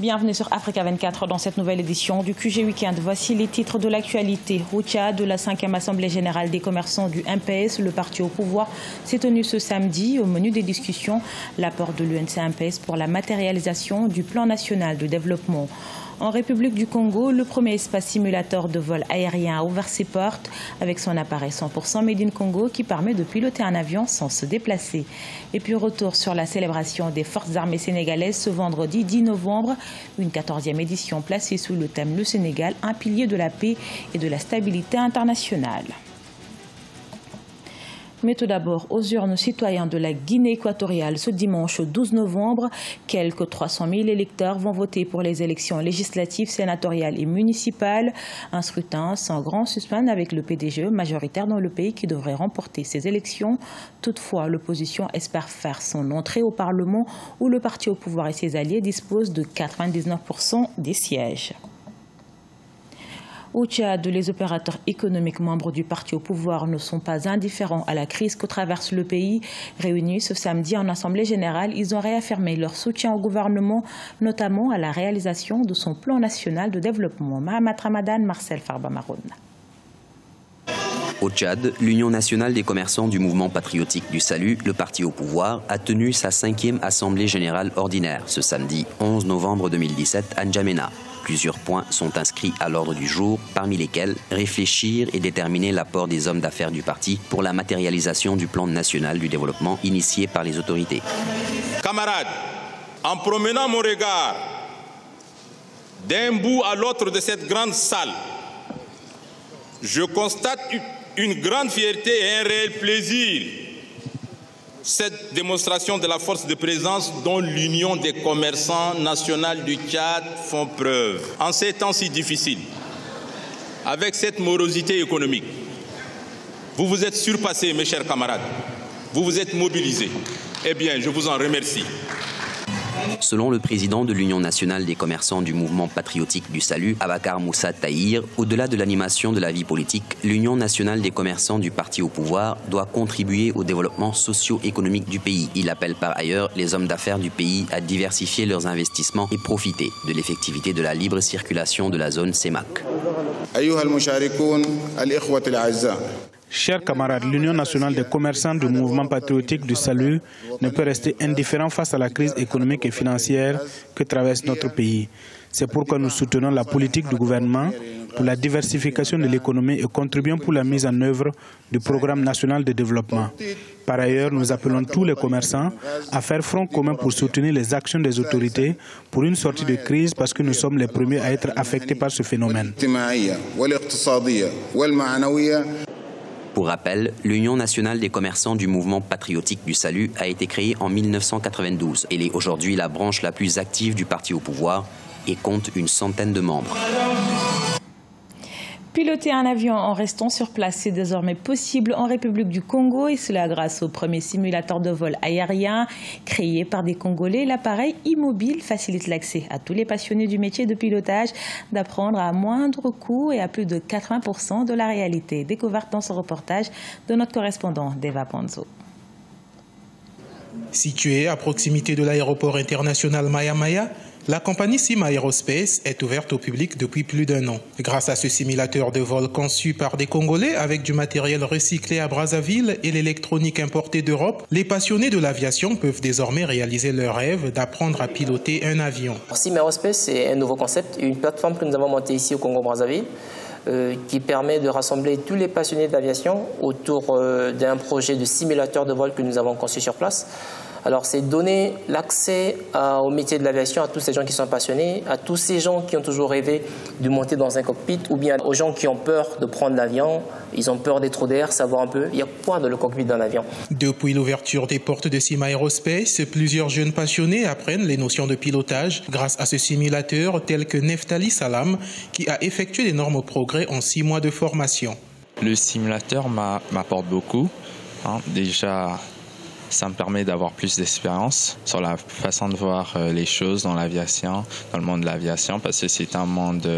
Bienvenue sur Africa 24 dans cette nouvelle édition du QG Weekend. Voici les titres de l'actualité. Au Tchad, de la 5e Assemblée générale des commerçants du MPS, le parti au pouvoir, s'est tenu ce samedi. Au menu des discussions, l'apport de l'UNC-MPS pour la matérialisation du plan national de développement. En République du Congo, le premier espace simulateur de vol aérien a ouvert ses portes avec son appareil 100% Made in Congo qui permet de piloter un avion sans se déplacer. Et puis retour sur la célébration des forces armées sénégalaises ce vendredi 10 novembre, une 14e édition placée sous le thème Le Sénégal, un pilier de la paix et de la stabilité internationale. Mais tout d'abord, aux urnes citoyens de la Guinée équatoriale, ce dimanche 12 novembre, quelques 300 000 électeurs vont voter pour les élections législatives, sénatoriales et municipales. Un scrutin sans grand suspense avec le PDG majoritaire dans le pays qui devrait remporter ces élections. Toutefois, l'opposition espère faire son entrée au Parlement où le parti au pouvoir et ses alliés disposent de 99% des sièges. Au Tchad, les opérateurs économiques membres du parti au pouvoir ne sont pas indifférents à la crise que traverse le pays. Réunis ce samedi en Assemblée générale, ils ont réaffirmé leur soutien au gouvernement, notamment à la réalisation de son plan national de développement. Mahamat Ramadan, Marcel Farba-Maroun. Au Tchad, l'Union nationale des commerçants du mouvement patriotique du salut, le parti au pouvoir, a tenu sa 5e Assemblée générale ordinaire ce samedi 11 novembre 2017 à N'Djamena. Plusieurs points sont inscrits à l'ordre du jour, parmi lesquels réfléchir et déterminer l'apport des hommes d'affaires du parti pour la matérialisation du plan national du développement initié par les autorités. Camarades, en promenant mon regard d'un bout à l'autre de cette grande salle, je constate une grande fierté et un réel plaisir. Cette démonstration de la force de présence dont l'Union des commerçants nationaux du Tchad font preuve. En ces temps si difficiles, avec cette morosité économique, vous vous êtes surpassés, mes chers camarades. Vous vous êtes mobilisés. Eh bien, je vous en remercie. Selon le président de l'Union nationale des commerçants du mouvement patriotique du salut, Abakar Moussa Tahir, au-delà de l'animation de la vie politique, l'Union nationale des commerçants du parti au pouvoir doit contribuer au développement socio-économique du pays. Il appelle par ailleurs les hommes d'affaires du pays à diversifier leurs investissements et profiter de l'effectivité de la libre circulation de la zone CEMAC. Chers camarades, l'Union nationale des commerçants du mouvement patriotique du salut ne peut rester indifférent face à la crise économique et financière que traverse notre pays. C'est pourquoi nous soutenons la politique du gouvernement pour la diversification de l'économie et contribuons pour la mise en œuvre du programme national de développement. Par ailleurs, nous appelons tous les commerçants à faire front commun pour soutenir les actions des autorités pour une sortie de crise parce que nous sommes les premiers à être affectés par ce phénomène. Pour rappel, l'Union nationale des commerçants du mouvement patriotique du salut a été créée en 1992. Elle est aujourd'hui la branche la plus active du parti au pouvoir et compte une centaine de membres. Piloter un avion en restant sur place, c'est désormais possible en République du Congo et cela grâce au premier simulateur de vol aérien créé par des Congolais. L'appareil immobile facilite l'accès à tous les passionnés du métier de pilotage d'apprendre à moindre coût et à plus de 80% de la réalité. Découverte dans ce reportage de notre correspondant Deva Panzo. Située à proximité de l'aéroport international Maya-Maya, la compagnie Sim Aerospace est ouverte au public depuis plus d'1 an. Grâce à ce simulateur de vol conçu par des Congolais avec du matériel recyclé à Brazzaville et l'électronique importée d'Europe, les passionnés de l'aviation peuvent désormais réaliser leur rêve d'apprendre à piloter un avion. Sim Aerospace, c'est un nouveau concept, une plateforme que nous avons montée ici au Congo-Brazzaville qui permet de rassembler tous les passionnés d'aviation autour d'un projet de simulateur de vol que nous avons conçu sur place. Alors, c'est donner l'accès au métier de l'aviation à tous ces gens qui sont passionnés, à tous ces gens qui ont toujours rêvé de monter dans un cockpit, ou bien aux gens qui ont peur de prendre l'avion, ils ont peur des trous d'air, savoir un peu, il y a quoi dans le cockpit d'un avion. Depuis l'ouverture des portes de Sim Aerospace, plusieurs jeunes passionnés apprennent les notions de pilotage grâce à ce simulateur tel que Neftali Salam, qui a effectué d'énormes progrès en 6 mois de formation. Le simulateur m'apporte beaucoup, déjà Ça me permet d'avoir plus d'expérience sur la façon de voir les choses dans l'aviation, dans le monde de l'aviation, parce que c'est un monde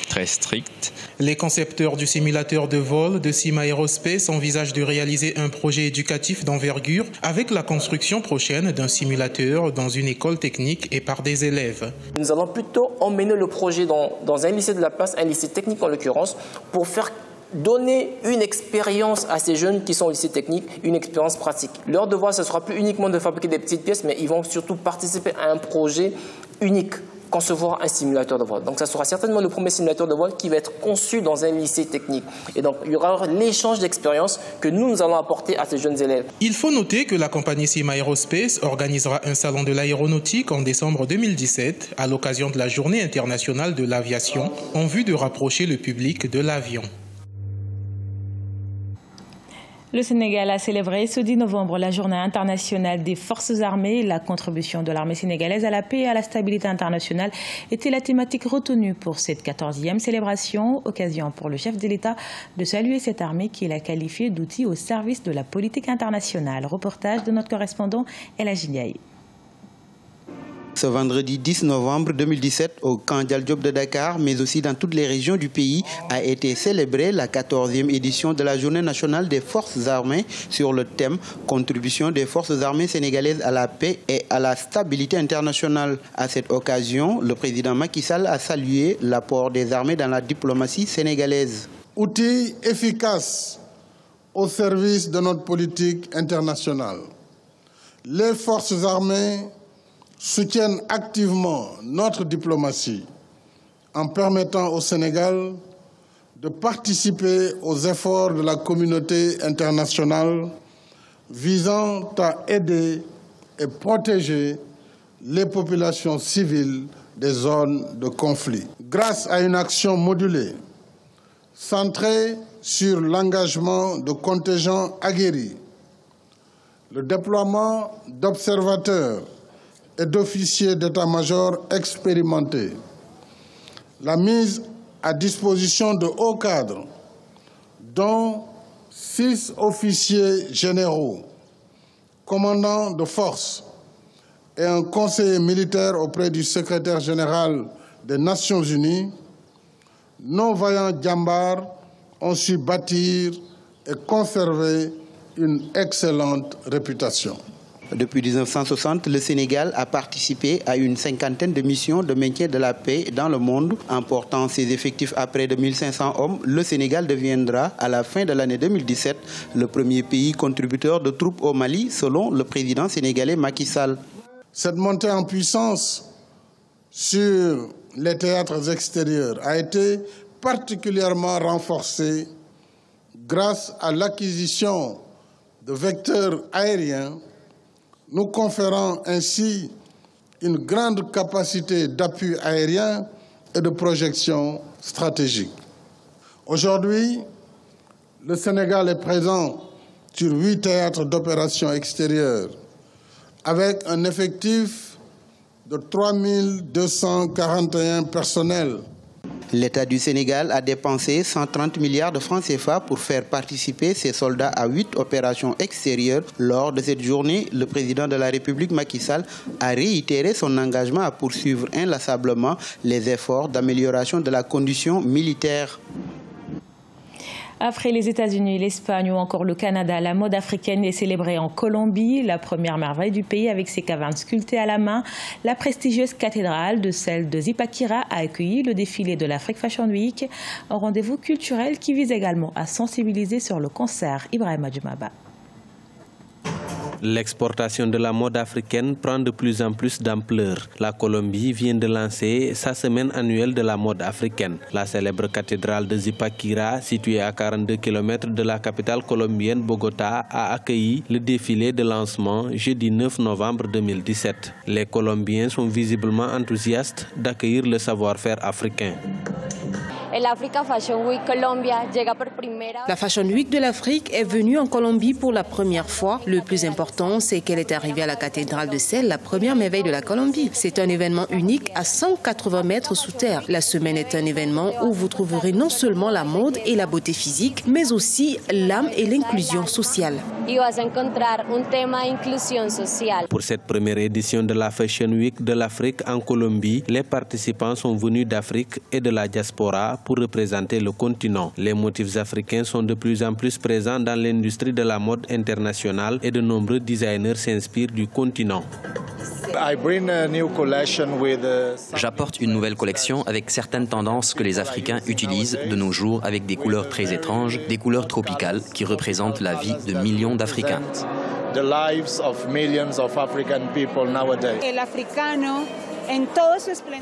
très strict. Les concepteurs du simulateur de vol de Cima Aerospace envisagent de réaliser un projet éducatif d'envergure avec la construction prochaine d'un simulateur dans une école technique et par des élèves. Nous allons plutôt emmener le projet dans un lycée de la place, un lycée technique en l'occurrence, pour faire donner une expérience à ces jeunes qui sont au lycée technique, une expérience pratique. Leur devoir, ce ne sera plus uniquement de fabriquer des petites pièces, mais ils vont surtout participer à un projet unique, concevoir un simulateur de vol. Donc ça sera certainement le premier simulateur de vol qui va être conçu dans un lycée technique. Et donc il y aura l'échange d'expériences que nous allons apporter à ces jeunes élèves. Il faut noter que la compagnie Cima Aerospace organisera un salon de l'aéronautique en décembre 2017 à l'occasion de la Journée internationale de l'aviation en vue de rapprocher le public de l'avion. Le Sénégal a célébré ce 10 novembre la journée internationale des forces armées. La contribution de l'armée sénégalaise à la paix et à la stabilité internationale était la thématique retenue pour cette 14e célébration. Occasion pour le chef de l'État de saluer cette armée qu'il a qualifiée d'outil au service de la politique internationale. Reportage de notre correspondant Elhadji Ndiaye. Ce vendredi 10 novembre 2017, au camp Dial Diop de Dakar, mais aussi dans toutes les régions du pays, a été célébrée la 14e édition de la Journée nationale des forces armées sur le thème « Contribution des forces armées sénégalaises à la paix et à la stabilité internationale ». À cette occasion, le président Macky Sall a salué l'apport des armées dans la diplomatie sénégalaise. Outil efficace au service de notre politique internationale. Les forces armées soutiennent activement notre diplomatie en permettant au Sénégal de participer aux efforts de la communauté internationale visant à aider et protéger les populations civiles des zones de conflit. Grâce à une action modulée, centrée sur l'engagement de contingents aguerris, le déploiement d'observateurs et d'officiers d'état-major expérimentés, la mise à disposition de hauts cadres, dont 6 officiers généraux, commandants de force et un conseiller militaire auprès du secrétaire général des Nations Unies, nos vaillants djambars ont su bâtir et conserver une excellente réputation. Depuis 1960, le Sénégal a participé à une 50aine de missions de maintien de la paix dans le monde. En portant ses effectifs à près de 1500 hommes, le Sénégal deviendra, à la fin de l'année 2017, le premier pays contributeur de troupes au Mali, selon le président sénégalais Macky Sall. Cette montée en puissance sur les théâtres extérieurs a été particulièrement renforcée grâce à l'acquisition de vecteurs aériens, nous conférant ainsi une grande capacité d'appui aérien et de projection stratégique. Aujourd'hui, le Sénégal est présent sur 8 théâtres d'opérations extérieures avec un effectif de 3241 personnels. L'État du Sénégal a dépensé 130 milliards de francs CFA pour faire participer ses soldats à 8 opérations extérieures. Lors de cette journée, le président de la République Macky Sall a réitéré son engagement à poursuivre inlassablement les efforts d'amélioration de la condition militaire. Après les États-Unis, l'Espagne ou encore le Canada, la mode africaine est célébrée en Colombie, la première merveille du pays avec ses cavernes sculptées à la main. La prestigieuse cathédrale de celle de Zipaquirá a accueilli le défilé de l'Afrique Fashion Week, un rendez-vous culturel qui vise également à sensibiliser sur le cancer. Ibrahima Djoumaba. L'exportation de la mode africaine prend de plus en plus d'ampleur. La Colombie vient de lancer sa semaine annuelle de la mode africaine. La célèbre cathédrale de Zipaquirá, située à 42 km de la capitale colombienne Bogota, a accueilli le défilé de lancement jeudi 9 novembre 2017. Les Colombiens sont visiblement enthousiastes d'accueillir le savoir-faire africain. La Fashion Week de l'Afrique est venue en Colombie pour la première fois. Le plus important, c'est qu'elle est arrivée à la cathédrale de Celle, la première merveille de la Colombie. C'est un événement unique à 180 mètres sous terre. La semaine est un événement où vous trouverez non seulement la mode et la beauté physique, mais aussi l'âme et l'inclusion sociale. Pour cette première édition de la Fashion Week de l'Afrique en Colombie, les participants sont venus d'Afrique et de la diaspora pour représenter le continent. Les motifs africains sont de plus en plus présents dans l'industrie de la mode internationale et de nombreux designers s'inspirent du continent. J'apporte une nouvelle collection avec certaines tendances que les Africains utilisent de nos jours avec des couleurs très étranges, des couleurs tropicales qui représentent la vie de millions d'Africains.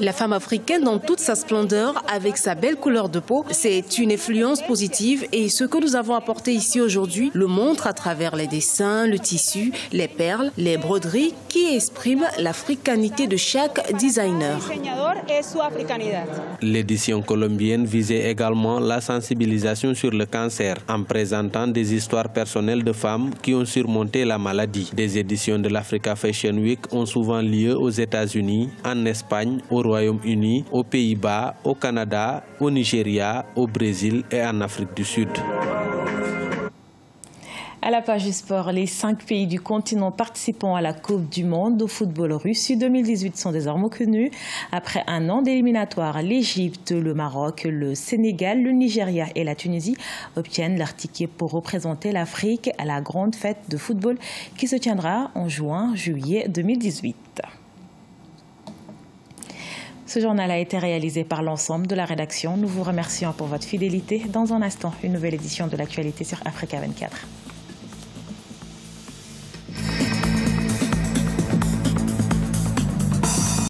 La femme africaine dans toute sa splendeur, avec sa belle couleur de peau, c'est une influence positive et ce que nous avons apporté ici aujourd'hui le montre à travers les dessins, le tissu, les perles, les broderies qui expriment l'africanité de chaque designer. L'édition colombienne visait également la sensibilisation sur le cancer en présentant des histoires personnelles de femmes qui ont surmonté la maladie. Des éditions de l'Africa Fashion Week ont souvent lieu aux États-Unis, en Espagne, au Royaume-Uni, aux Pays-Bas, au Canada, au Nigeria, au Brésil et en Afrique du Sud. À la page du sport, les 5 pays du continent participant à la Coupe du Monde de football Russie 2018 sont désormais connus. Après un an d'éliminatoire, l'Égypte, le Maroc, le Sénégal, le Nigeria et la Tunisie obtiennent leur ticket pour représenter l'Afrique à la grande fête de football qui se tiendra en juin-juillet 2018. Ce journal a été réalisé par l'ensemble de la rédaction. Nous vous remercions pour votre fidélité. Dans un instant, une nouvelle édition de l'actualité sur Africa 24.